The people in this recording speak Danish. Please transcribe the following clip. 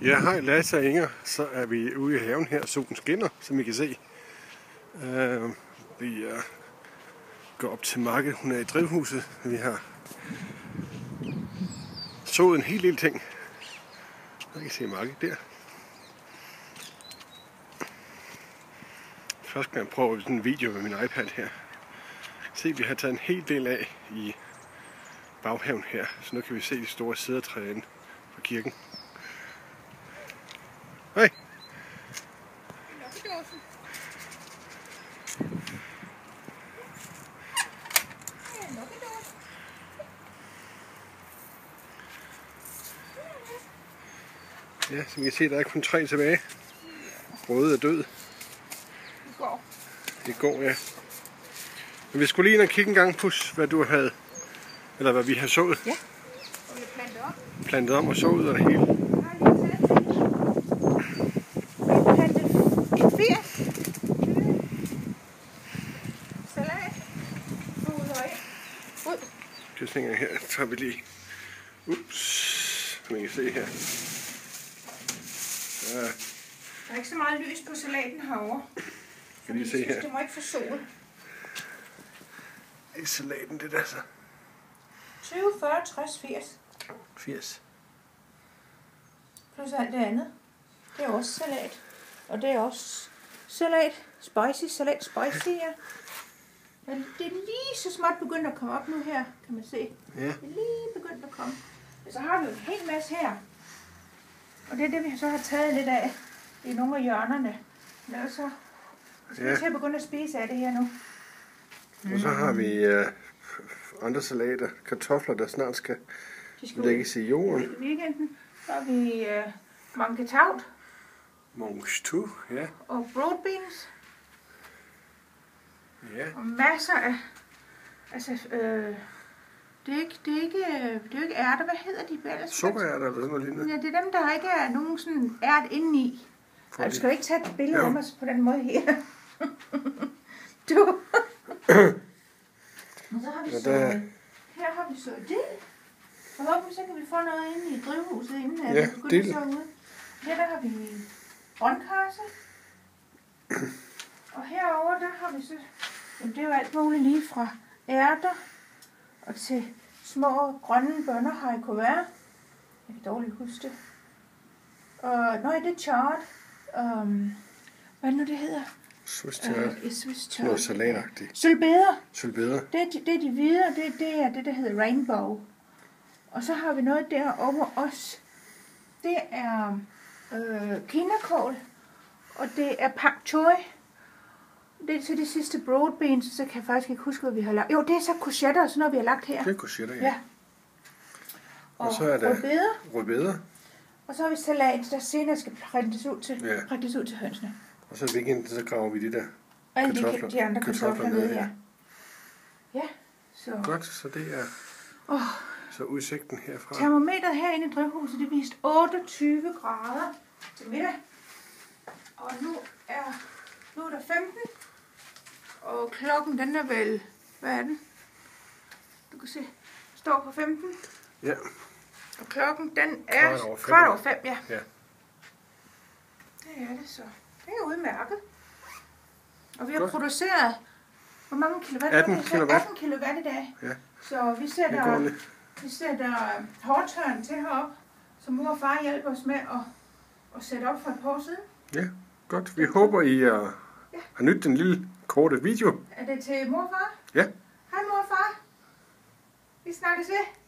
Ja, hej Lasse og Inger. Så er vi ude i haven her. Solen skinner, som I kan se. Vi går op til Marke. Hun er i drivhuset. Vi har sået en hel del ting. Jeg kan se Marke der. Først skal jeg prøve sådan en video med min iPad her. Se, vi har taget en hel del af i baghaven her. Så nu kan vi se de store cedertræer inde fra kirken. Hej. Ja, som I kan se, der er kun 3 tilbage. Røde er død. Det går, ja. Men vi skulle lige ind og kigge en gang på, hvad du havde, eller hvad vi har sået. Ja, og vi har plantet om. Plantet om og sået og det hele. Det tænker her, tager vi lige. Ups, som I kan se her. Ja. Der er ikke så meget lys på salaten herovre. Kan lige se her. Det må ikke få sol. Det er salaten, det der så. 20, 40, 60, 80. 80. Plus alt det andet. Det er også salat. Og det er også salat. Salat spicy, ja. Men det er lige så småt begyndt at komme op nu her, kan man se. Ja. Det er lige begyndt at komme. Så har vi jo en hel masse her. Og det er det, vi så har taget lidt af i nogle af hjørnerne. Men så skal vi til at begynde at spise af det her nu. Og så har vi andre salater, kartofler, der snart skal lægges i jorden. I weekenden. Så har vi mangetavt. Mongstu, ja. Og broad beans. Ja. Og masser af... Altså, det er jo ikke ærter. Hvad hedder de? Sukkerærter eller sådan noget lignende. Ja, det er dem, der ikke er nogen sådan ært indeni. Og du skal jo ikke tage et billede af mig på den måde her. Du. Og så har vi så... Her har vi så det. Forhåbentlig så kan vi få noget inde i drivhuset inden at vi begynder så ude. Her der har vi brøndkarse. Og herover der har vi så... Jamen, det er jo alt muligt lige fra ærter og til små grønne bønner har i kuvert. Jeg kan dårligt huske det. Og det er chard. Hvad nu det hedder? Swiss chard. Swiss chard. Noget salatagtigt. Sølbeder. Det er de hvide, og det er det, der hedder rainbow. Og så har vi noget derovre også. Det er kinakål. Og det er pak choi. Det er så de sidste broad beans, så kan jeg faktisk ikke huske, hvad vi har lagt. Jo, det er så courgette og sådan noget, vi har lagt her. Det er courgette, ja. Og så er der rødbeder. Og så har vi salat, der senere skal prikles ud til hønsene. Og så i weekenden, så graver vi de der kartofler. De andre kartofler ned, ja. Ja, så... Godt, så det er så udsigten herfra. Termometeret herinde i drivhuset, det viste 28 grader til middag. Og nu er der 15. Og klokken, den er vel... Hvad er den? Du kan se, står på 15. Ja. Og klokken, den er 4:15, ja. Ja. Det er det så. Det er udmærket. Og vi har produceret, hvor mange kilowatt? 18 kilowatt. 18 kilowatt i dag. Ja. Så vi sætter hårdtørn til heroppe, så mor og far hjælper os med at sætte op for et par år siden. Ja, godt. Vi håber, I har nydt den lille korte video. Er det til mor og far? Ja. Hej mor og far. Vi snakkes ved.